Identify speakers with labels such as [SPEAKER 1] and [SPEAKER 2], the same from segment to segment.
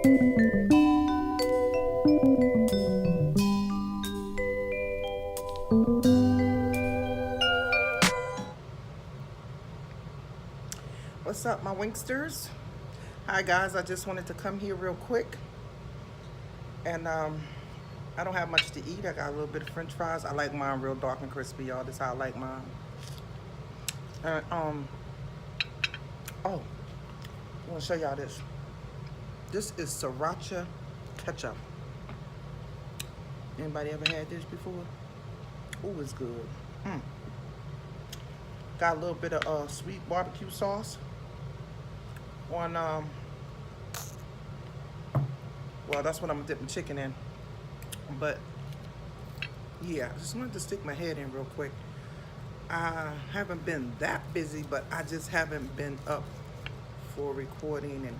[SPEAKER 1] What's up, my Winksters? Hi, guys. I just wanted to come here real quick. And I don't have much to eat. I got a little bit of french fries. I like mine real dark and crispy, y'all. This is how I like mine. And, oh, I want to show y'all this. This is sriracha ketchup. Anybody ever had this before? Ooh, it's good. Got a little bit of sweet barbecue sauce on, well, that's what I'm dipping chicken in. But, yeah, I just wanted to stick my head in real quick. I haven't been that busy, but I just haven't been up for recording and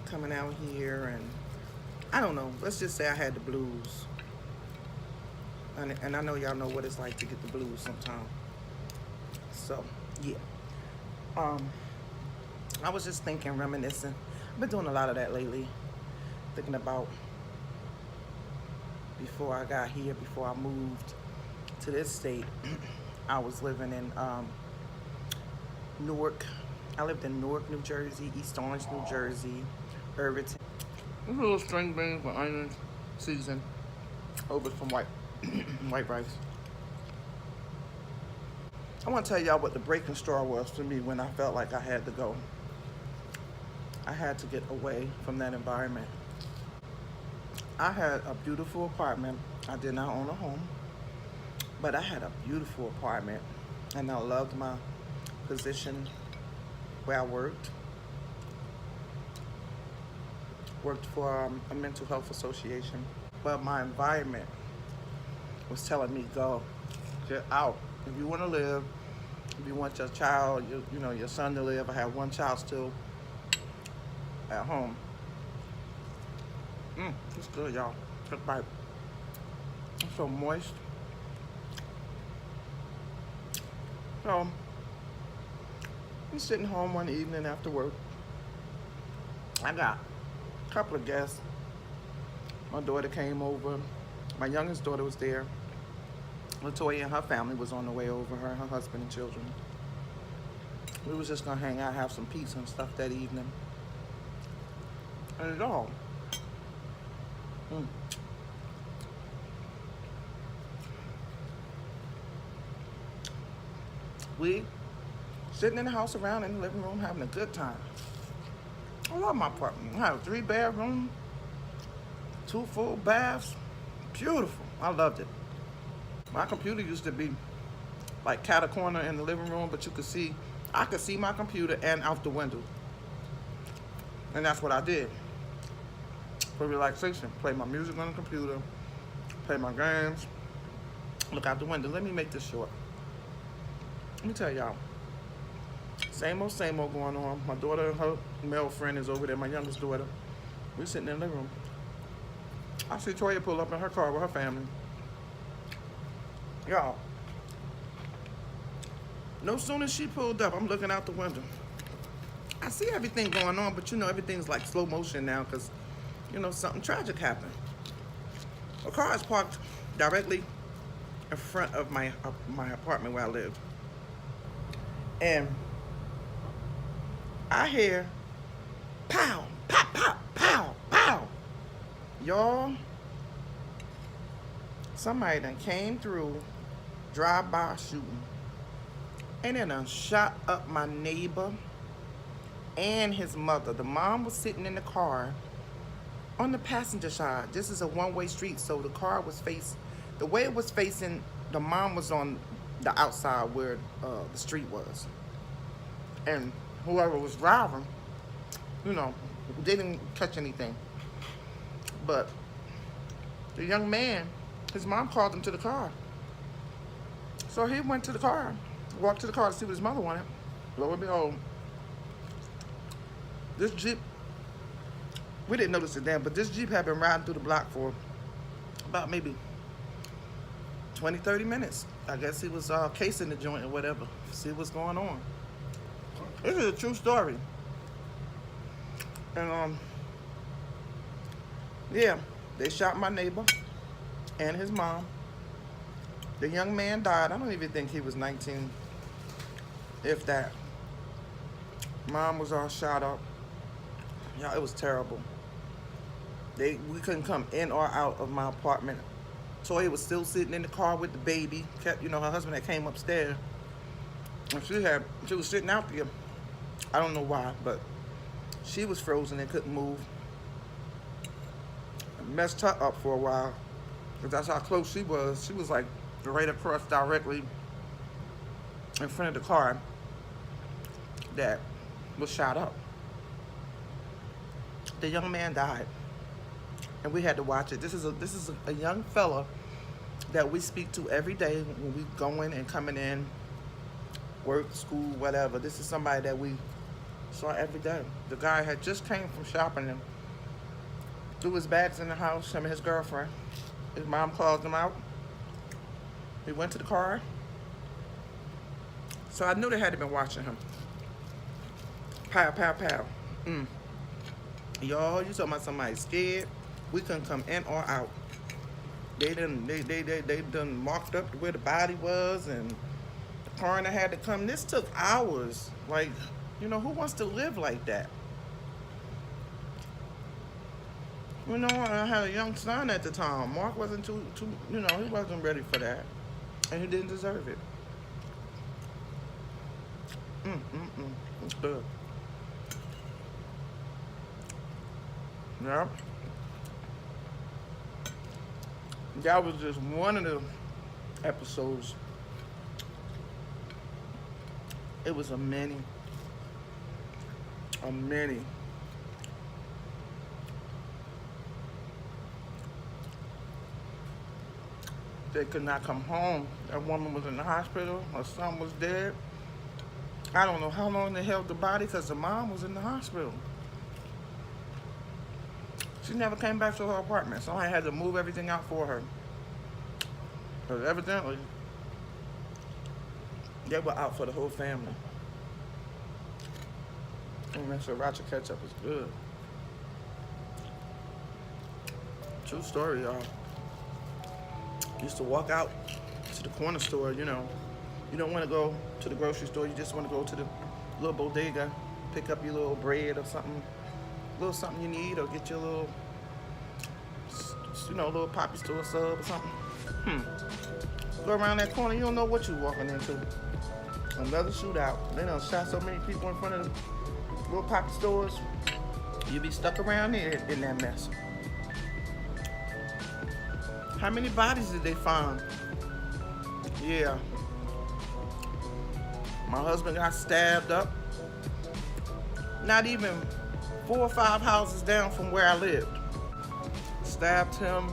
[SPEAKER 1] coming out here, and I don't know. Let's just say I had the blues. And I know y'all know what it's like to get the blues sometimes. So, yeah. I was just thinking, reminiscing. I've been doing a lot of that lately. Thinking about before I got here, before I moved to this state. I was living in Newark. I lived in Newark, New Jersey, East Orange, New Jersey, Irvington. A little string beans with onions, seasoned over some white rice. I want to tell y'all what the breaking straw was for me when I felt like I had to go. I had to get away from that environment. I had a beautiful apartment. I did not own a home, but I had a beautiful apartment, and I loved my position where I worked. Worked for a mental health association, but my environment was telling me, go, get out. If you want to live, if you want your child, your son to live. I have one child still at home. It's good, y'all. Good bite. It's so moist. So, I'm sitting home one evening after work. I got a couple of guests. My daughter came over. My youngest daughter was there. Latoya and her family was on the way over, her husband and children. We was just gonna hang out, have some pizza and stuff that evening. And it all. We sitting in the house around in the living room having a good time. I love my apartment. I have a 3-bedroom, 2 full baths. Beautiful. I loved it. My computer used to be like cat a corner in the living room, but I could see my computer and out the window. And that's what I did. For relaxation, play my music on the computer, play my games, look out the window. Let me make this short. Let me tell y'all, same old going on. My daughter and her male friend is over there, my youngest daughter. We're sitting in the living room. I see Toya pull up in her car with her family. Y'all, no sooner as she pulled up, I'm looking out the window. I see everything going on, but everything's like slow motion now because, something tragic happened. A car is parked directly in front of my apartment where I live. And I hear pow, pop, pop, pow, pow. Y'all, somebody done came through, drive-by shooting, and then done shot up my neighbor and his mother. The mom was sitting in the car on the passenger side. This is a one-way street, so the car was the way it was facing, the mom was on the outside where the street was. And whoever was driving, didn't catch anything. But the young man, his mom called him to the car. So he went to the car, walked to the car to see what his mother wanted. Lo and behold, this Jeep, we didn't notice it then, but this Jeep had been riding through the block for about maybe 20, 30 minutes. I guess he was casing the joint or whatever, see what's going on. This is a true story. And Yeah, they shot my neighbor and his mom. The young man died. I don't even think he was 19, if that. Mom was all shot up. Yeah, it was terrible. We couldn't come in or out of my apartment. Toya was still sitting in the car with the baby. Kept, her husband that came upstairs, and she was sitting out there. I don't know why, but she was frozen and couldn't move. It messed her up for a while, because that's how close she was. She was like right across directly in front of the car that was shot up. The young man died, and we had to watch it. This is a young fella that we speak to every day when we going and coming in, work, school, whatever. This is somebody that we saw every day. The guy had just came from shopping and threw his bags in the house, him and his girlfriend. His mom called him out. He went to the car. So I knew they had to been watching him. Pow, pow, pow. Y'all, you talking about somebody scared? We couldn't come in or out. They done marked up where the body was, and the coroner had to come. This took hours. Like, who wants to live like that? I had a young son at the time. Mark wasn't too, he wasn't ready for that. And he didn't deserve it. It's good. Yeah. That was just one of the episodes. It was a many. They could not come home. That woman was in the hospital. Her son was dead. I don't know how long they held the body because the mom was in the hospital. She never came back to her apartment, so I had to move everything out for her. Because evidently, they were out for the whole family. And that sriracha ketchup is good. True story, y'all. Used to walk out to the corner store, You don't want to go to the grocery store. You just want to go to the little bodega, pick up your little bread or something. Little something you need, or get your little, little poppy store sub or something. Go around that corner, you don't know what you're walking into. Another shootout. They done shot so many people in front of the little poppy stores. You be stuck around there in that mess. How many bodies did they find? Yeah. My husband got stabbed up. Not even 4 or 5 houses down from where I lived. Stabbed him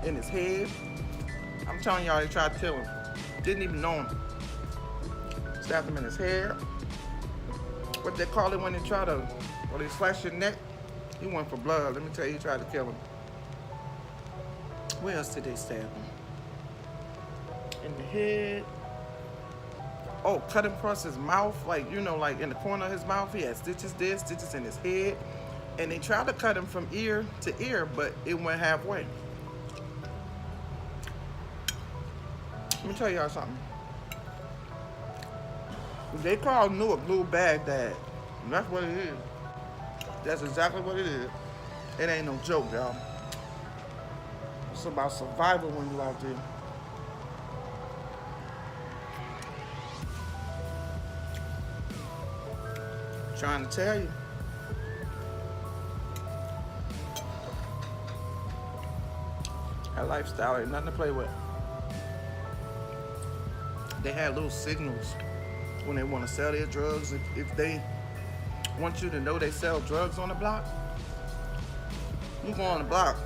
[SPEAKER 1] in his head. I'm telling y'all, they tried to kill him. Didn't even know him. Stabbed him in his head. What they call it when they slash your neck? He went for blood. Let me tell you, he tried to kill him. Where else did they stab him? In the head. Oh, cut him across his mouth, like in the corner of his mouth. He had stitches there, stitches in his head. And they tried to cut him from ear to ear, but it went halfway. Let me tell y'all something. They call Newark Blue Baghdad. That's what it is. That's exactly what it is. It ain't no joke, y'all. It's about survival when you out there. Trying to tell you. That lifestyle ain't nothing to play with. They had little signals when they want to sell their drugs. If they want you to know they sell drugs on the block, you go on the block.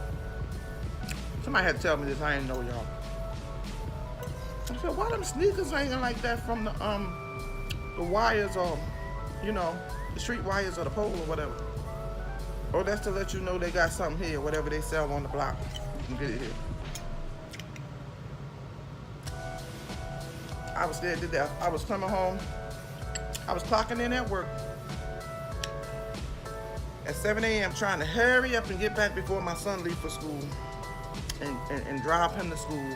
[SPEAKER 1] Somebody had to tell me this, I didn't know, y'all. I said, why them sneakers hanging like that from the wires, or the street wires or the pole or whatever? Oh, that's to let you know they got something here, whatever they sell on the block. You can get it here. I was there, did that. I was coming home. I was clocking in at work. at 7 a.m. trying to hurry up and get back before my son leaves for school and drive him to school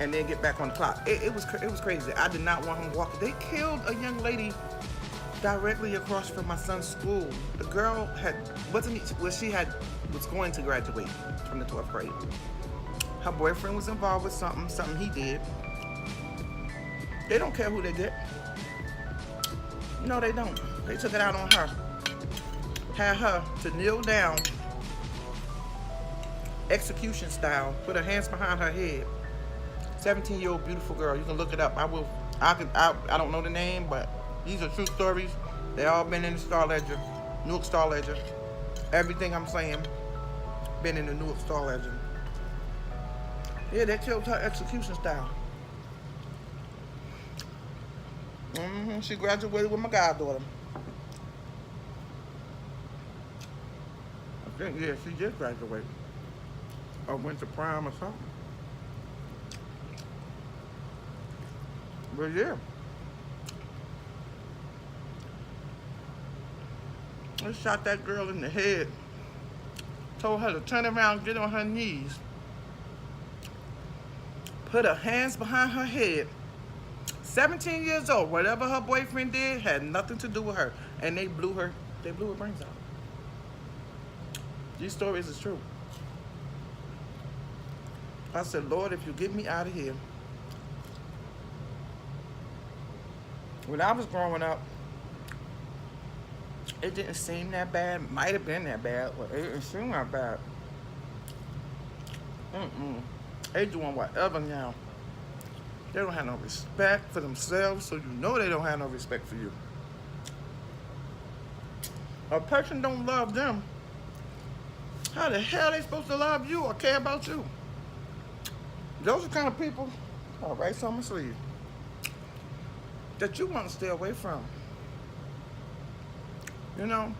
[SPEAKER 1] and then get back on the clock. It was crazy. I did not want him walking. They killed a young lady directly across from my son's school. The girl was going to graduate from the 12th grade. Her boyfriend was involved with something he did. They don't care who they get. No, they don't. They took it out on her. Had her to kneel down, execution style, put her hands behind her head. 17-year-old beautiful girl. You can look it up. I don't know the name, but these are true stories. They all been in the Star Ledger, Newark Star Ledger. Everything I'm saying been in the Newark Star Ledger. Yeah, they killed her execution style. She graduated with my goddaughter. I think, yeah, she did graduate. Or went to prom or something. But yeah. They shot that girl in the head. Told her to turn around, get on her knees. Put her hands behind her head. 17 years old. Whatever her boyfriend did had nothing to do with her. And they blew her brains out. These stories is true. I said, Lord, if you get me out of here. When I was growing up, it didn't seem that bad. Might have been that bad, but it didn't seem that bad. They doing whatever now. They don't have no respect for themselves, so you know they don't have no respect for you. A person don't love them. How the hell are they supposed to love you or care about you? Those are the kind of people, all right, so I'm gonna sleeve, that you want to stay away from. You know,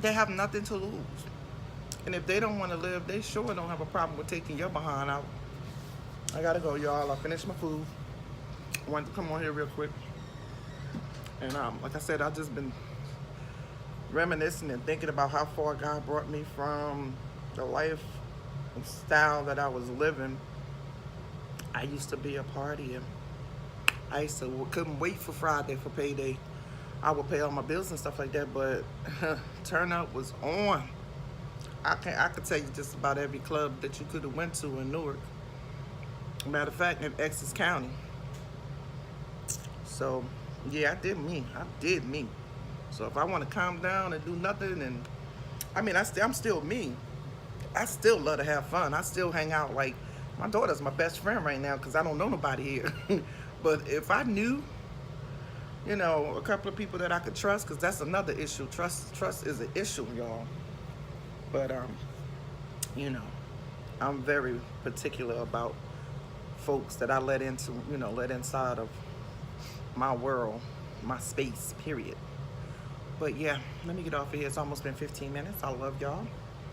[SPEAKER 1] they have nothing to lose. And if they don't want to live, they sure don't have a problem with taking your behind out. I gotta go, y'all. I finished my food. I wanted to come on here real quick. And like I said, I've just been reminiscing and thinking about how far God brought me from the life and style that I was living. I used to be a partier. I couldn't wait for Friday for payday. I would pay all my bills and stuff like that, but turn up was on. I could tell you just about every club that you could have went to in Newark. Matter of fact, in Essex County. So, yeah, I did me. So if I want to calm down and do nothing, and I mean, I'm still me. I still love to have fun. I still hang out. Like, my daughter's my best friend right now because I don't know nobody here. But if I knew, you know, a couple of people that I could trust, because that's another issue. Trust is an issue, y'all. But you know, I'm very particular about folks that I let inside of my world, my space, period. But yeah, let me get off of here. It's almost been 15 minutes. I love y'all.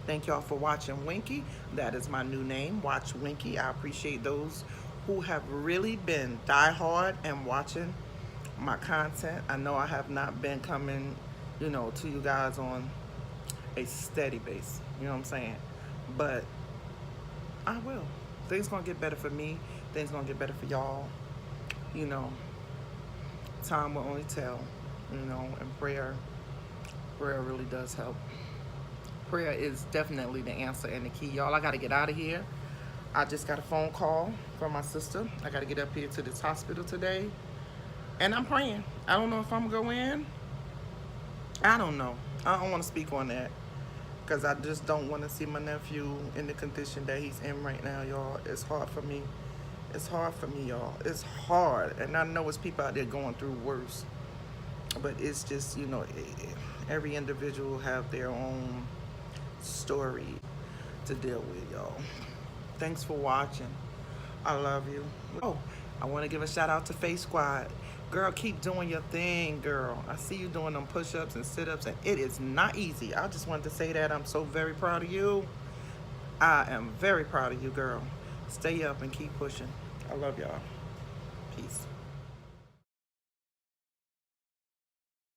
[SPEAKER 1] Thank y'all for watching Winky. That is my new name, Watch Winky. I appreciate those who have really been diehard and watching my content. I know I have not been coming, you know, to you guys on a steady base. You know what I'm saying? But I will. Things gonna get better for me. Things gonna get better for y'all. You know, time will only tell. You know, and prayer really does help. Prayer is definitely the answer and the key, y'all. I gotta get out of here. I just got a phone call from my sister. I gotta get up here to this hospital today, and I'm praying. I don't know if I'm gonna go in. I don't know. I don't want to speak on that, because I just don't want to see my nephew in the condition that he's in right now, y'all. It's hard for me. It's hard for me, y'all. It's hard. And I know it's people out there going through worse. But it's just, you know, every individual have their own story to deal with, y'all. Thanks for watching. I love you. Oh, I want to give a shout out to Face Squad. Girl, keep doing your thing, girl. I see you doing them push-ups and sit-ups, and it is not easy. I just wanted to say that. I'm so very proud of you. I am very proud of you, girl. Stay up and keep pushing. I love y'all. Peace.